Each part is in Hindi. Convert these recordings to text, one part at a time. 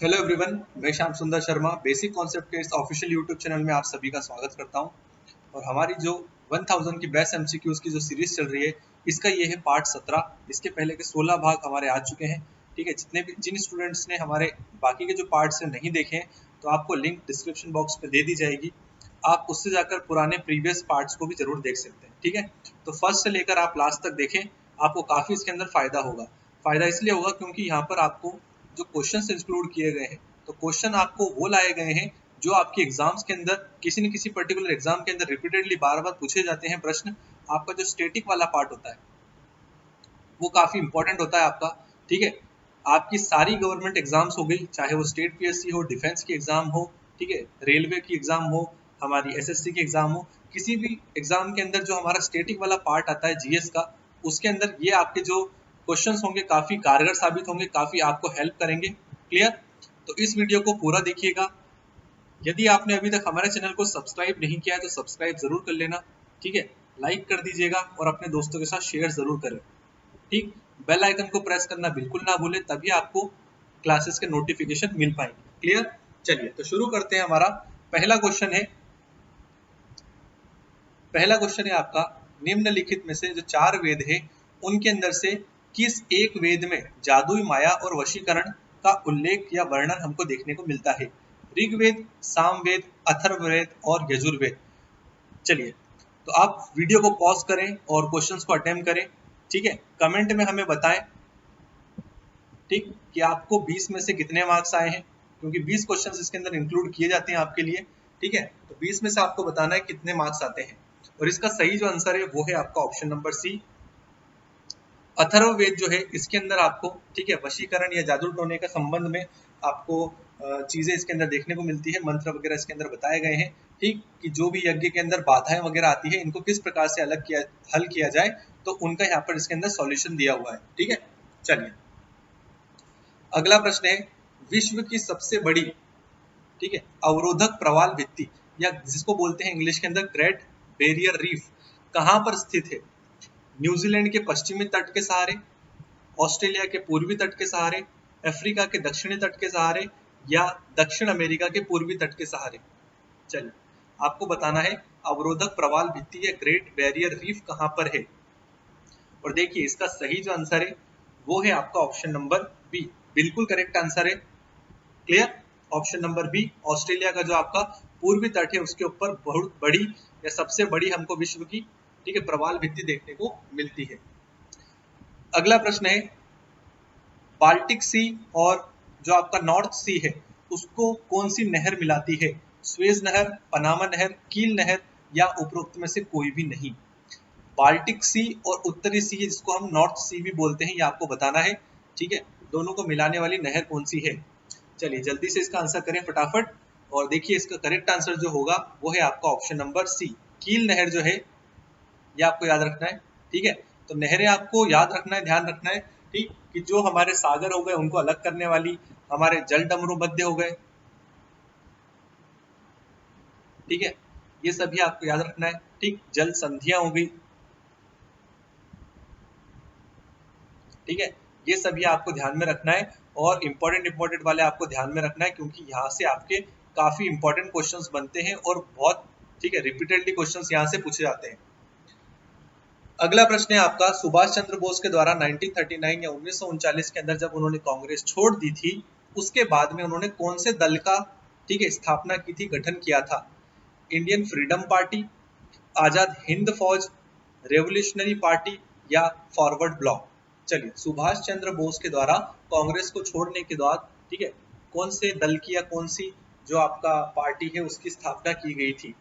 हेलो एवरीवन, मैं श्याम सुंदर शर्मा बेसिक कॉन्सेप्ट के इस ऑफिशियल यूट्यूब चैनल में आप सभी का स्वागत करता हूं। और हमारी जो 1000 की बेस्ट एमसीक्यूज की जो सीरीज चल रही है, इसका ये है पार्ट 17। इसके पहले के 16 भाग हमारे आ चुके हैं। ठीक है, जिन स्टूडेंट्स ने हमारे बाकी के जो पार्ट्स हैं नहीं देखे हैं, तो आपको लिंक डिस्क्रिप्शन बॉक्स में दे दी जाएगी। आप उससे जाकर पुराने प्रीवियस पार्ट्स को भी जरूर देख सकते हैं। ठीक है, तो फर्स्ट से लेकर आप लास्ट तक देखें, आपको काफी इसके अंदर फायदा होगा। फायदा इसलिए होगा क्योंकि यहाँ पर आपको जो क्वेश्चंस इंक्लूड किए गए हैं, तो क्वेश्चन आपको वो लाए गए हैं जो आपके एग्जाम्स के अंदर किसी न किसी पर्टिकुलर एग्जाम के अंदर रिपीटेडली बार बार पूछे जाते हैं प्रश्न। आपका जो स्टेटिक वाला पार्ट होता है वो काफी इंपॉर्टेंट होता है आपका। ठीक है, आपकी सारी गवर्नमेंट एग्जाम्स हो गई, चाहे वो स्टेट पीएससी हो, डिफेंस की एग्जाम हो, ठीक है, रेलवे की एग्जाम हो, हमारी एसएससी की एग्जाम हो, किसी भी एग्जाम के अंदर जो हमारा स्टेटिक वाला पार्ट आता है जीएस का, उसके अंदर ये आपके जो क्वेश्चंस होंगे काफी कारगर साबित होंगे, काफी आपको हेल्प करेंगे। क्लियर? तो इस वीडियो को पूरा देखिएगा। यदि आपने अभी तक हमारे चैनल को सब्सक्राइब नहीं किया है तो सब्सक्राइब जरूर कर लेना। ठीक है, लाइक कर दीजिएगा और अपने दोस्तों के साथ शेयर जरूर करें। ठीक, बेल आइकन को प्रेस करना बिल्कुल ना भूलें, तभी आपको क्लासेस के नोटिफिकेशन मिल पाएंगे। क्लियर? चलिए तो शुरू करते हैं। हमारा पहला क्वेश्चन है आपका, निम्नलिखित में से जो 4 वेद है उनके अंदर से किस एक वेद में जादुई माया और वशीकरण का उल्लेख या वर्णन हमको देखने को मिलता है? ऋग्वेद, सामवेद, अथर्ववेद और यजुर्वेद। चलिए, तो आप वीडियो को पॉज करें और क्वेश्चंस को अटेम्प्ट करें। ठीक है, कमेंट में हमें बताएं ठीक कि आपको 20 में से कितने मार्क्स आए हैं, क्योंकि 20 क्वेश्चंस इसके अंदर इंक्लूड किए जाते हैं आपके लिए। ठीक है, तो 20 में से आपको बताना है कितने मार्क्स आते हैं। और इसका सही जो आंसर है वो है आपका ऑप्शन नंबर सी, अथर्ववेद जो है इसके अंदर आपको, ठीक है, वशीकरण या जादू टोने के संबंध में आपको चीजें इसके अंदर देखने को मिलती है, मंत्र वगैरह इसके अंदर बताए गए हैं। ठीक, कि जो भी यज्ञ के अंदर बाधाएं वगैरह आती है, इनको किस प्रकार से हल किया जाए, तो उनका यहाँ पर इसके अंदर सॉल्यूशन दिया हुआ है। ठीक है, चलिए अगला प्रश्न है, विश्व की सबसे बड़ी, ठीक है, अवरोधक प्रवाल भित्ति या जिसको बोलते हैं इंग्लिश के अंदर ग्रेट बैरियर रीफ, कहां पर स्थित है? न्यूजीलैंड के पश्चिमी तट के सहारे, ऑस्ट्रेलिया के पूर्वी तट के सहारे, अफ्रीका के दक्षिणी तट के सहारे या दक्षिण अमेरिका के पूर्वी तट के सहारे? चलिए आपको बताना है अवरोधक प्रवाल भित्ति या ग्रेट बैरियर रीफ कहां पर है। और देखिए इसका सही जो आंसर है वो है आपका ऑप्शन नंबर बी, बिल्कुल करेक्ट आंसर है। Clear? Option number B, Australia का जो आपका पूर्वी तट है उसके ऊपर बहुत बड़ी या सबसे बड़ी हमको विश्व की, ठीक है, प्रवाल भित्ति देखने को मिलती है। अगला प्रश्न है, बाल्टिक सी और जो आपका नॉर्थ सी है उसको कौन सी नहर मिलाती है? स्वेज नहर, पनामा नहर, कील नहर या उपरोक्त में से कोई भी नहीं? बाल्टिक सी और उत्तरी सी जिसको हम नॉर्थ सी भी बोलते हैं, ये आपको बताना है। ठीक है, दोनों को मिलाने वाली नहर कौन सी है? चलिए जल्दी से इसका आंसर करें फटाफट। और देखिए इसका करेक्ट आंसर जो होगा वो है आपका ऑप्शन नंबर सी, कील नहर जो है, ये आपको याद रखना है। ठीक है, तो नहरें आपको याद रखना है, ध्यान रखना है। ठीक, कि जो हमारे सागर हो गए उनको अलग करने वाली, हमारे जल डमरू मध्य हो गए, ठीक है, ये सभी आपको याद रखना है। ठीक, जल संधियां हो गई, ठीक है, ये सभी आपको ध्यान में रखना है। और इंपॉर्टेंट वाले आपको ध्यान में रखना है, क्योंकि यहाँ से आपके काफी इंपॉर्टेंट क्वेश्चंस बनते हैं और बहुत, ठीक है, रिपीटेडली क्वेश्चंस यहाँ से पूछे जाते हैं। अगला प्रश्न है आपका, सुभाष चंद्र बोस के द्वारा 1939 या 1939 के अंदर जब उन्होंने कांग्रेस छोड़ दी थी, उसके बाद में उन्होंने कौन से दल का, ठीक है, स्थापना की थी, गठन किया था? Indian freedom party, Azad Hind फौज, रेवोल्यूशनरी पार्टी या फॉरवर्ड ब्लॉक? चलिए, सुभाष चंद्र बोस के द्वारा कांग्रेस को छोड़ने के बाद, ठीक है, कौन से दल की या कौन सी जो आपका पार्टी है उसकी स्थापना की गई थी?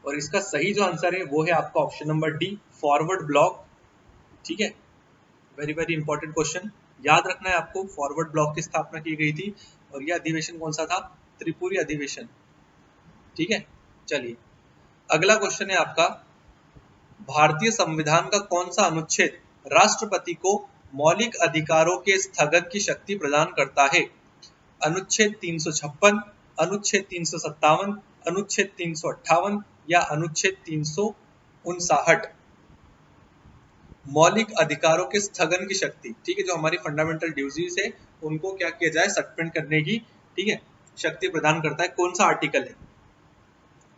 और इसका सही जो आंसर है वो है आपका option number D, forward block. ठीक है, वेरी वेरी इंपॉर्टेंट क्वेश्चन, याद रखना है आपको, फॉरवर्ड ब्लॉक की स्थापना की गई थी। और यह अधिवेशन कौन सा था? त्रिपुरी अधिवेशन। ठीक है, चलिए अगला क्वेश्चन है आपका, भारतीय संविधान का कौन सा अनुच्छेद राष्ट्रपति को मौलिक अधिकारों के स्थगन की शक्ति प्रदान करता है? अनुच्छेद 356, अनुच्छेद 357, अनुच्छेद 358 या अनुच्छेद 359? मौलिक अधिकारों के स्थगन की शक्ति, ठीक है, जो हमारी फंडामेंटल ड्यूटीज है उनको क्या किया जाए, सस्पेंड करने की, ठीक है, शक्ति प्रदान करता है। कौन सा आर्टिकल है?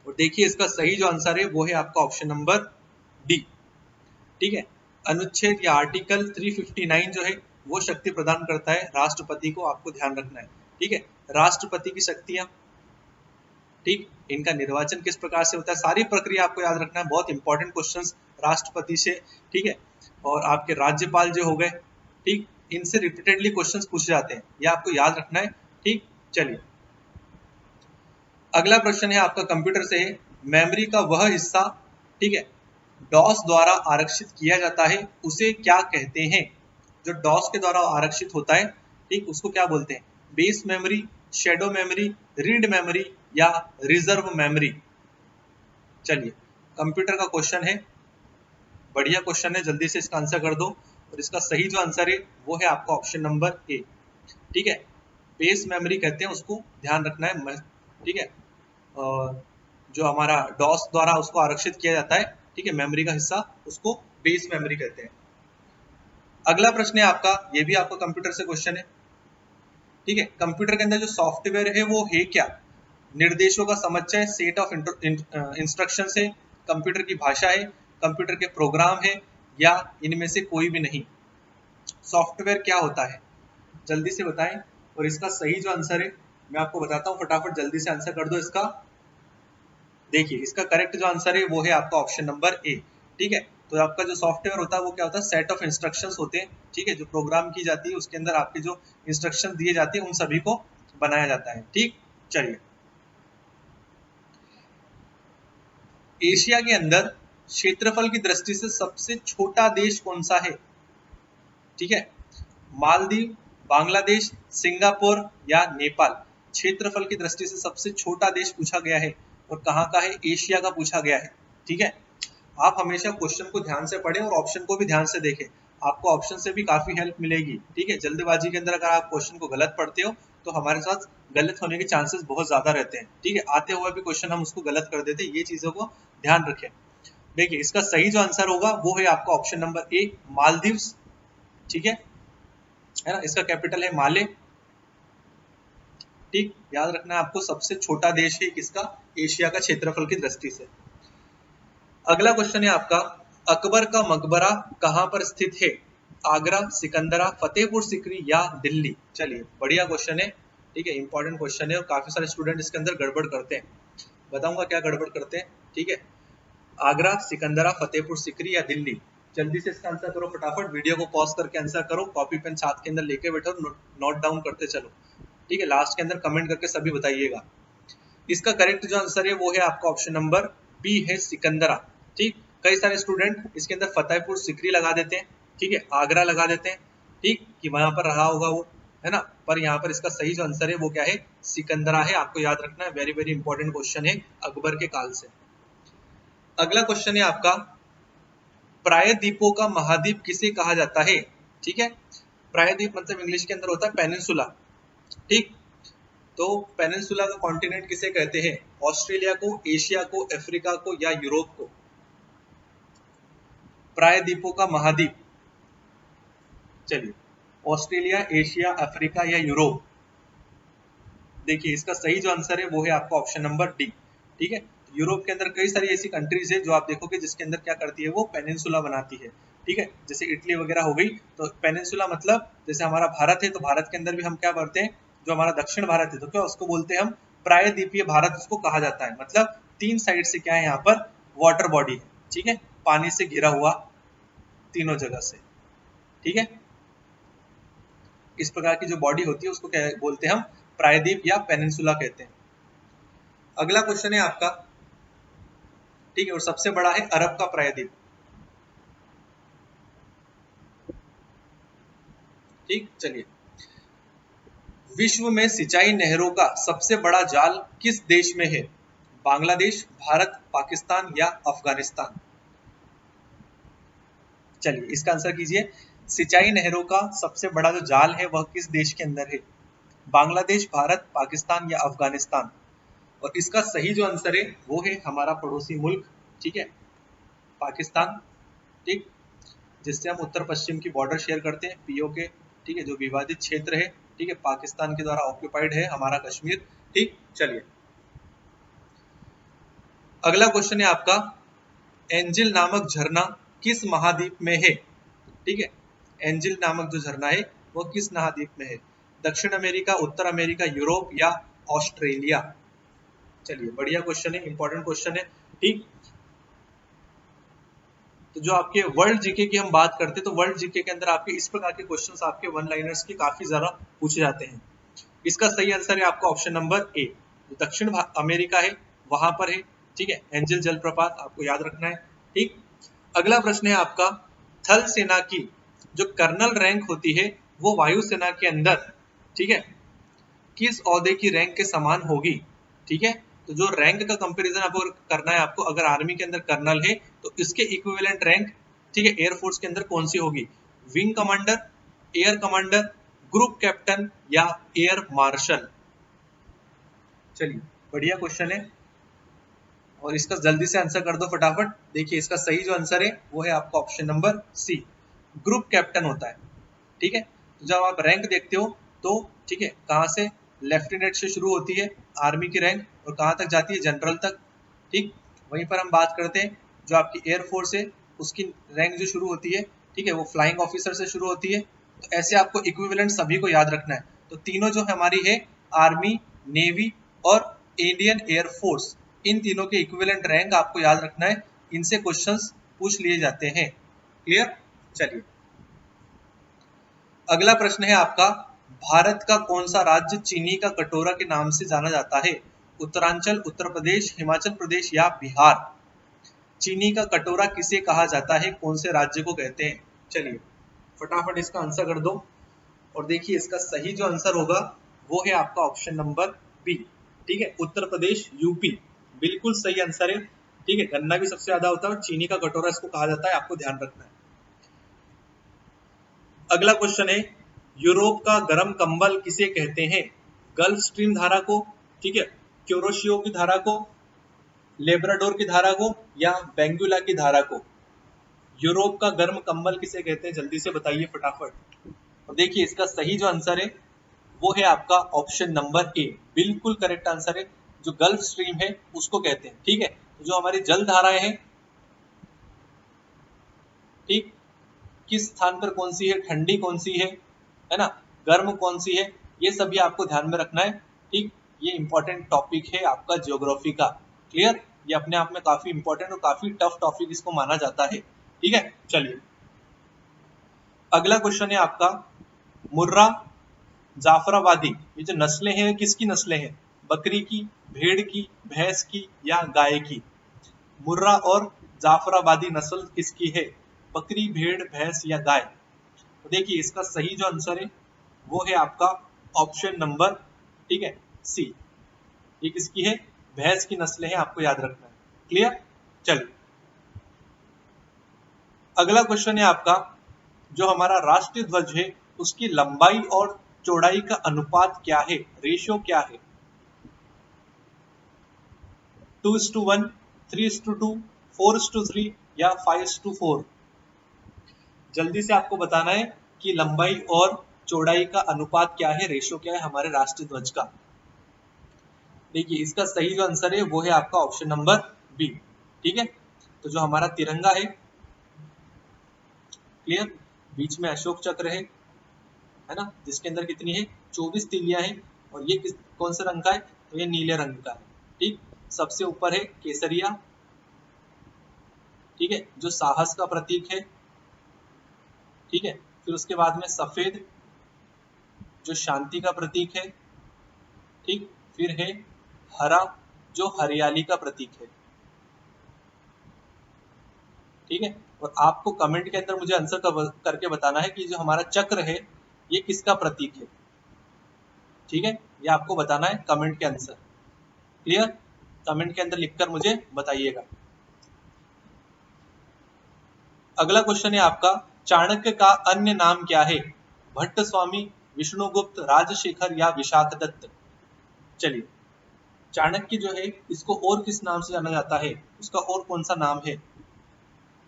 और देखिए इसका सही जो आंसर है वो है आपका ऑप्शन नंबर डी, ठीक है। अनुच्छेद या आर्टिकल 359 जो है वो शक्ति प्रदान करता है राष्ट्रपति को, आपको ध्यान रखना है, ठीक है। राष्ट्रपति की शक्तियां, ठीक, इनका निर्वाचन किस प्रकार से होता है, सारी प्रक्रिया आपको याद रखना है, बहुत इंपॉर्टेंट क्वेश्चंस राष्ट्रपति से, ठीक है। और आपके राज्यपाल जो हो गए, ठीक, इनसे रिपीटेडली क्वेश्चंस पूछे जाते हैं, ये आपको याद रखना है, ठीक। चलिए अगला प्रश्न है आपका कंप्यूटर से है, मेमोरी का वह हिस्सा, ठीक है, डॉस द्वारा आरक्षित किया जाता है उसे क्या कहते हैं? जो डॉस के द्वारा आरक्षित होता है, ठीक, उसको क्या बोलते हैं? Base memory, shadow memory, read memory या रिजर्व मेमोरी? चलिए कंप्यूटर का क्वेश्चन है, बढ़िया क्वेश्चन है, जल्दी से इसका आंसर कर दो। और इसका सही जो आंसर है वो है आपका ऑप्शन नंबर ए, ठीक है। बेस मेमोरी कहते हैं उसको, ध्यान रखना है, ठीक है। जो हमारा डॉस द्वारा उसको आरक्षित किया जाता है, ठीक है, मेमोरी का हिस्सा, उसको बेस मेमोरी कहते हैं। अगला प्रश्न है आपका, ये भी आपका कंप्यूटर से क्वेश्चन है, ठीक है। कंप्यूटर के अंदर जो सॉफ्टवेयर है वो है क्या? निर्देशों का समुच्चय, सेट ऑफ इंस्ट्रक्शन है, कंप्यूटर की भाषा है, कंप्यूटर के प्रोग्राम है, या इनमें से कोई भी नहीं? सॉफ्टवेयर क्या होता है, जल्दी से बताएं। और इसका सही जो आंसर है मैं आपको बताता हूँ, फटाफट जल्दी से आंसर कर दो इसका। देखिए इसका करेक्ट जो आंसर है वो है आपका ऑप्शन नंबर ए, ठीक है। तो आपका जो सॉफ्टवेयर होता है वो क्या होता है? सेट ऑफ इंस्ट्रक्शंस होते हैं, ठीक है, जो प्रोग्राम की जाती है उसके अंदर आपके जो इंस्ट्रक्शन दिए जाते हैं उन सभी को बनाया जाता है, ठीक। चलिए एशिया के अंदर क्षेत्रफल की दृष्टि से सबसे छोटा देश कौन सा है? ठीक है, मालदीव, बांग्लादेश, सिंगापुर या नेपाल? क्षेत्रफल की दृष्टि से सबसे छोटा देश पूछा गया है, और कहाँ का है? एशिया का पूछा गया है, ठीक है। आप हमेशा क्वेश्चन को ध्यान से पढ़ें और ऑप्शन को भी ध्यान से देखें, आपको ऑप्शन से भी काफी हेल्प मिलेगी, ठीक है। जल्दबाजी के अंदर अगर आप क्वेश्चन को गलत पढ़ते हो तो हमारे साथ गलत होने के चांसेस बहुत ज्यादा रहते हैं, ठीक है। आते हुए भी क्वेश्चन हम उसको गलत कर देते हैं, ये चीजों को ध्यान रखें। देखिए इसका सही जो आंसर होगा वो है आपका ऑप्शन नंबर ए, मालदीव्स, ठीक है ना। इसका कैपिटल है माले, ठीक, याद रखना है आपको, सबसे छोटा देश है किसका? एशिया का, क्षेत्रफल की दृष्टि से। अगला क्वेश्चन है आपका, अकबर का मकबरा कहां पर स्थित है? आगरा, सिकंदरा, फतेहपुर सिकरी या दिल्ली? चलिए बढ़िया क्वेश्चन है, ठीक है, इंपॉर्टेंट क्वेश्चन है, और काफी सारे स्टूडेंट इसके अंदर गड़बड़ करते हैं, बताऊंगा क्या गड़बड़ करते हैं, ठीक है। आगरा, सिकंदरा, फतेहपुर सिकरी या दिल्ली? जल्दी से इसका आंसर करो फटाफट, वीडियो को पॉज करके आंसर करो, कॉपी पेन साथ के अंदर लेके बैठो, नोट डाउन करते चलो, ठीक है। लास्ट के अंदर कमेंट करके सभी बताइएगा। इसका करेक्ट जो आंसर है वो है आपका ऑप्शन नंबर बी है, सिकंदरा, ठीक। कई सारे स्टूडेंट इसके अंदर फतेहपुर सिकरी लगा देते हैं, ठीक है, आगरा लगा देते हैं, ठीक, कि वहां पर रहा होगा वो, है ना, पर यहाँ पर इसका सही जो आंसर है वो क्या है? सिकंदरा है, आपको याद रखना है, वेरी वेरी इंपॉर्टेंट क्वेश्चन है अकबर के काल से। अगला क्वेश्चन है आपका, प्रायद्वीपों का महाद्वीप किसे कहा जाता है? ठीक है, प्रायद्वीप मतलब इंग्लिश के अंदर होता है पेनिनसुला, ठीक। तो पेनिनसुला का कॉन्टिनेंट किसे कहते हैं? ऑस्ट्रेलिया को, एशिया को, अफ्रीका को या यूरोप को? प्रायद्वीपों का महाद्वीप, चलिए ऑस्ट्रेलिया, एशिया, अफ्रीका या यूरोप? देखिए इसका सही जो आंसर है वो है आपका ऑप्शन नंबर डी, ठीक है। यूरोप के अंदर कई सारी ऐसी कंट्रीज है जो आप देखोगे जिसके अंदर क्या करती है, वो पेनिनसुला बनाती है, ठीक है, जैसे इटली वगैरह हो गई। तो पेनिनसुला मतलब जैसे हमारा भारत है, तो भारत के अंदर भी हम क्या करते हैं, जो हमारा दक्षिण भारत है तो क्या उसको बोलते हैं हम? प्रायद्वीपीय भारत उसको कहा जाता है, मतलब तीन साइड से क्या है यहाँ पर? वाटर बॉडी है, ठीक है, पानी से घिरा हुआ तीनों जगह से, ठीक है। इस प्रकार की जो बॉडी होती है उसको क्या बोलते हैं हम? प्रायद्वीप या पेनिनसुला कहते हैं। अगला क्वेश्चन है आपका, ठीक है, और सबसे बड़ा है अरब का प्रायद्वीप, ठीक। चलिए विश्व में सिंचाई नहरों का सबसे बड़ा जाल किस देश में है? बांग्लादेश, भारत, पाकिस्तान या अफगानिस्तान? चलिए इसका आंसर कीजिए, सिंचाई नहरों का सबसे बड़ा जो जाल है वह किस देश के अंदर है? बांग्लादेश, भारत, पाकिस्तान या अफगानिस्तान? और इसका सही जो आंसर है वो है हमारा पड़ोसी मुल्क, ठीक है, पाकिस्तान, ठीक, जिससे हम उत्तर पश्चिम की बॉर्डर शेयर करते हैं, पीओके, ठीक है, जो विवादित क्षेत्र है, ठीक है, पाकिस्तान के द्वारा ऑक्यूपाइड है हमारा कश्मीर। ठीक, चलिए अगला क्वेश्चन है आपका, एंजिल नामक झरना किस महाद्वीप में है? ठीक है, एंजिल नामक जो झरना है वो किस महाद्वीप में है? दक्षिण अमेरिका, उत्तर अमेरिका, यूरोप या ऑस्ट्रेलिया? चलिए बढ़िया क्वेश्चन है, इंपॉर्टेंट क्वेश्चन है। ठीक, तो जो आपके वर्ल्ड जीके की हम बात करते हैं तो वर्ल्ड जीके के अंदर आपके इस प्रकार के क्वेश्चंस आपके वन लाइनर्स के काफी ज्यादा पूछे जाते हैं। इसका सही आंसर है आपका ऑप्शन नंबर ए, दक्षिण अमेरिका है वहां पर है। ठीक है, एंजल जलप्रपात आपको याद रखना है। ठीक, अगला प्रश्न है आपका, थल सेना की जो कर्नल रैंक होती है वो वायुसेना के अंदर, ठीक है, किस ओहदे की रैंक के समान होगी? ठीक है, तो जो रैंक का कंपैरिजन आपको करना है, आपको अगर आर्मी के अंदर कर्नल है तो इसके इक्विवेलेंट रैंक, ठीक है, एयरफोर्स के अंदर कौन सी होगी? Wing commander, air commander, group captain या एयर मार्शल? चलिए बढ़िया क्वेश्चन है और इसका जल्दी से आंसर कर दो फटाफट। देखिए इसका सही जो आंसर है वो है आपका option number C, group captain होता है। ठीक है, तो जब आप रैंक देखते हो तो ठीक है, कहां से? लेफ्टिनेंट से शुरू होती है आर्मी की रैंक और कहां तक जाती है? जनरल तक। ठीक, वहीं पर हम बात करते हैं जो आपकी एयरफोर्स है उसकी रैंक जो शुरू होती है, ठीक है, वो फ्लाइंग ऑफिसर से शुरू होती है। तो ऐसे आपको इक्विवेलेंट सभी को याद रखना है। तो तीनों जो हमारी है, आर्मी, नेवी और इंडियन एयरफोर्स, इन तीनों के इक्विवेलेंट रैंक आपको याद रखना है, इनसे क्वेश्चंस पूछ लिए जाते हैं। क्लियर? चलिए अगला प्रश्न है आपका, भारत का कौन सा राज्य चीनी का कटोरा के नाम से जाना जाता है? उत्तरांचल, उत्तर प्रदेश, हिमाचल प्रदेश या बिहार? चीनी का कटोरा किसे कहा जाता है, कौन से राज्य को कहते हैं? चलिए फटाफट इसका आंसर कर दो और देखिए इसका सही जो आंसर होगा वो है आपका ऑप्शन नंबर बी। ठीक है, उत्तर प्रदेश, यूपी, बिल्कुल सही आंसर है। ठीक है, गन्ना भी सबसे ज्यादा होता है और चीनी का कटोरा इसको कहा जाता है, आपको ध्यान रखना है। अगला क्वेश्चन है, यूरोप का गर्म कंबल किसे कहते हैं? गल्फ स्ट्रीम धारा को, ठीक है, क्यूरोशियो की धारा को, लेब्राडोर की धारा को या बेंगुला की धारा को? यूरोप का गर्म कंबल किसे कहते हैं? जल्दी से बताइए फटाफट। और देखिए इसका सही जो आंसर है वो है आपका ऑप्शन नंबर ए, बिल्कुल करेक्ट आंसर है। जो गल्फ स्ट्रीम है उसको कहते हैं। ठीक है, तो जो हमारी जल धाराएं हैं, ठीक, किस स्थान पर कौन सी है, ठंडी कौन सी है ना, गर्म कौन सी है, ये सभी आपको ध्यान में रखना है। ठीक, ये इंपॉर्टेंट टॉपिक है आपका ज्योग्राफी का। क्लियर? ये अपने आप में काफी इंपॉर्टेंट और काफी टफ टॉपिक इसको माना जाता है। ठीक है, चलिए अगला क्वेश्चन है आपका, मुर्रा, जाफराबादी, ये जो नस्लें हैं किसकी नस्लें हैं? बकरी की, भेड़ की, भैंस की या गाय की? मुर्रा और जाफराबादी नस्ल किसकी है? बकरी, भेड़, भैंस या गाय? तो देखिए इसका सही जो आंसर है वो है आपका ऑप्शन नंबर, ठीक है, सी। ये किसकी है? भैंस की नस्लें हैं, आपको याद रखना है। क्लियर? चलिए अगला क्वेश्चन है आपका, जो हमारा राष्ट्रीय ध्वज है उसकी लंबाई और चौड़ाई का अनुपात क्या है, रेशियो क्या है? 2:1, 3:2, 4:3 या 5:4? जल्दी से आपको बताना है कि लंबाई और चौड़ाई का अनुपात क्या है, रेशियो क्या है हमारे राष्ट्रीय ध्वज का। देखिए इसका सही जो आंसर है वो है आपका ऑप्शन नंबर बी। ठीक है, तो जो हमारा तिरंगा है, क्लियर, बीच में अशोक चक्र है ना, जिसके अंदर कितनी है? 24 तीलियां हैं और ये कौन से रंग का है? तो ये नीले रंग का है। ठीक, सबसे ऊपर है केसरिया, ठीक है, जो साहस का प्रतीक है। ठीक है, फिर उसके बाद में सफेद, जो शांति का प्रतीक है। ठीक, फिर है हरा, जो हरियाली का प्रतीक है। ठीक है, और आपको कमेंट के अंदर मुझे आंसर करके बताना है कि जो हमारा चक्र है ये किसका प्रतीक है। ठीक है, ये आपको बताना है कमेंट के आंसर। क्लियर? कमेंट के अंदर लिखकर मुझे बताइएगा। अगला क्वेश्चन है आपका, चाणक्य का अन्य नाम क्या है? भट्ट स्वामी, विष्णुगुप्त, राजशेखर या विशाखदत्त? चलिए चाणक्य जो है इसको और किस नाम से जाना जाता है, उसका और कौन सा नाम है?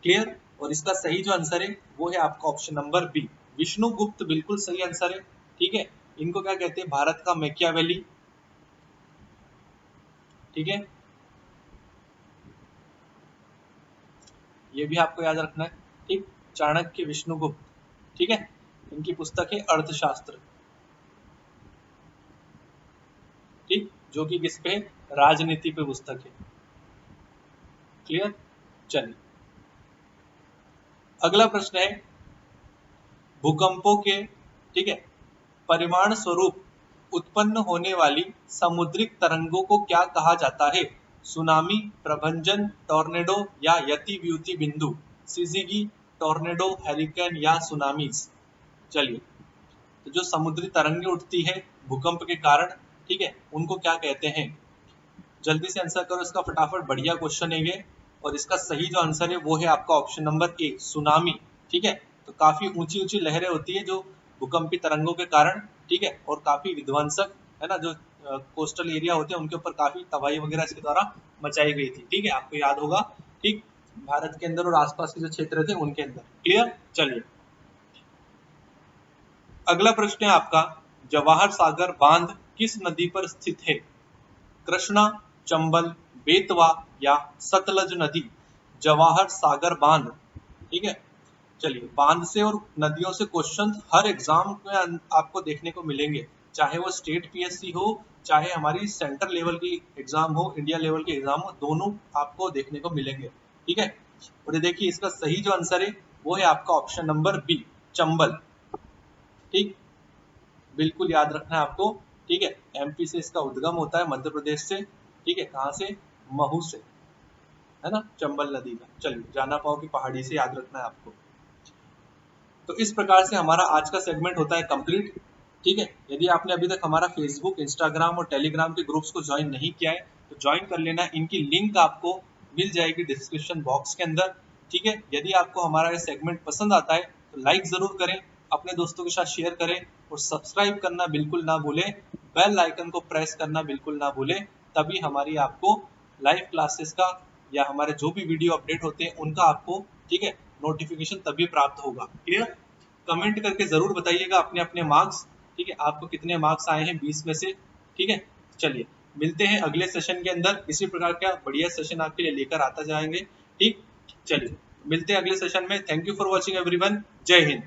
क्लियर? और इसका सही जो आंसर है वो है आपका ऑप्शन नंबर बी, विष्णुगुप्त, बिल्कुल सही आंसर है। ठीक है, इनको क्या कहते हैं? भारत का मैकियावेली, ठीक है, ये भी आपको याद रखना है, ठीक। चाणक्य, विष्णुगुप्त, ठीक है, इनकी पुस्तक है अर्थशास्त्र, ठीक, जो कि किस पे? राजनीति पे पुस्तक है। क्लियर? चलिए अगला प्रश्न है, भूकंपों के, ठीक है, परिमाण स्वरूप उत्पन्न होने वाली समुद्रिक तरंगों को क्या कहा जाता है? सुनामी, प्रभंजन, टॉर्नेडो या यतिव्युति बिंदु, सिजिगी, टॉर्नेडो, हैरिकेन या सुनामीज। चलिए, तो जो समुद्री तरंगें उठती है भूकंप के कारण, ठीक है, उनको क्या कहते हैं? जल्दी से आंसर करो इसका फटाफट, बढ़िया क्वेश्चन है ये। और इसका सही जो आंसर है वो है आपका ऑप्शन नंबर ए, सुनामी, ठीक है। तो काफी ऊंची ऊंची लहरें होती है जो भूकंपी तरंगों के कारण, ठीक है, और काफी विध्वंसक, है ना, जो कोस्टल एरिया होते हैं उनके ऊपर काफी तबाही वगैरह इसके द्वारा मचाई गई थी, ठीक है, आपको याद होगा, ठीक, भारत के अंदर और आसपास के जो क्षेत्र थे उनके अंदर। क्लियर? चलिए अगला प्रश्न है आपका, जवाहर सागर बांध किस नदी पर स्थित है? कृष्णा, चंबल, बेतवा या सतलज नदी। जवाहर सागर बांध, ठीक है। चलिए, बांध से और नदियों से क्वेश्चन हर एग्जाम में आपको देखने को मिलेंगे, चाहे वो स्टेट पीएससी हो, चाहे हमारी सेंट्रल लेवल की एग्जाम हो, इंडिया लेवल की एग्जाम हो, दोनों आपको देखने को मिलेंगे, ठीक है। और ये देखिए, इसका सही जो आंसर है वो है आपका ऑप्शन नंबर बी, चंबल, ठीक, बिल्कुल याद रखना है आपको, ठीक है। एमपी से इसका उद्गम होता है, मध्य प्रदेश से, ठीक है, कहाँ से? महू से, है ना, चंबल नदी का। चलिए, जाना पाओ की पहाड़ी से याद रखना है आपको। तो इस प्रकार से हमारा आज का सेगमेंट होता है कंप्लीट, ठीक है। यदि आपने अभी तक हमारा फेसबुक, इंस्टाग्राम और टेलीग्राम के ग्रुप्स को ज्वाइन नहीं किया है तो ज्वाइन कर लेना, इनकी लिंक आपको मिल जाएगी डिस्क्रिप्शन बॉक्स के अंदर, ठीक है। यदि आपको हमारा ये सेगमेंट पसंद आता है तो लाइक जरूर करें, अपने दोस्तों के साथ शेयर करें और सब्सक्राइब करना बिल्कुल ना भूलें, बेल आइकन को प्रेस करना बिल्कुल ना भूलें, तभी हमारी आपको लाइव क्लासेस का या हमारे जो भी वीडियो अपडेट होते हैं उनका आपको, ठीक है, नोटिफिकेशन तभी प्राप्त होगा। क्लियर? कमेंट करके जरूर बताइएगा अपने अपने मार्क्स, ठीक है, आपको कितने मार्क्स आए हैं 20 में से, ठीक है। चलिए, मिलते हैं अगले सेशन के अंदर, इसी प्रकार का बढ़िया सेशन आपके लिए लेकर आता जाएंगे, ठीक। चलिए, मिलते हैं अगले सेशन में। Thank you for watching everyone. जय हिंद।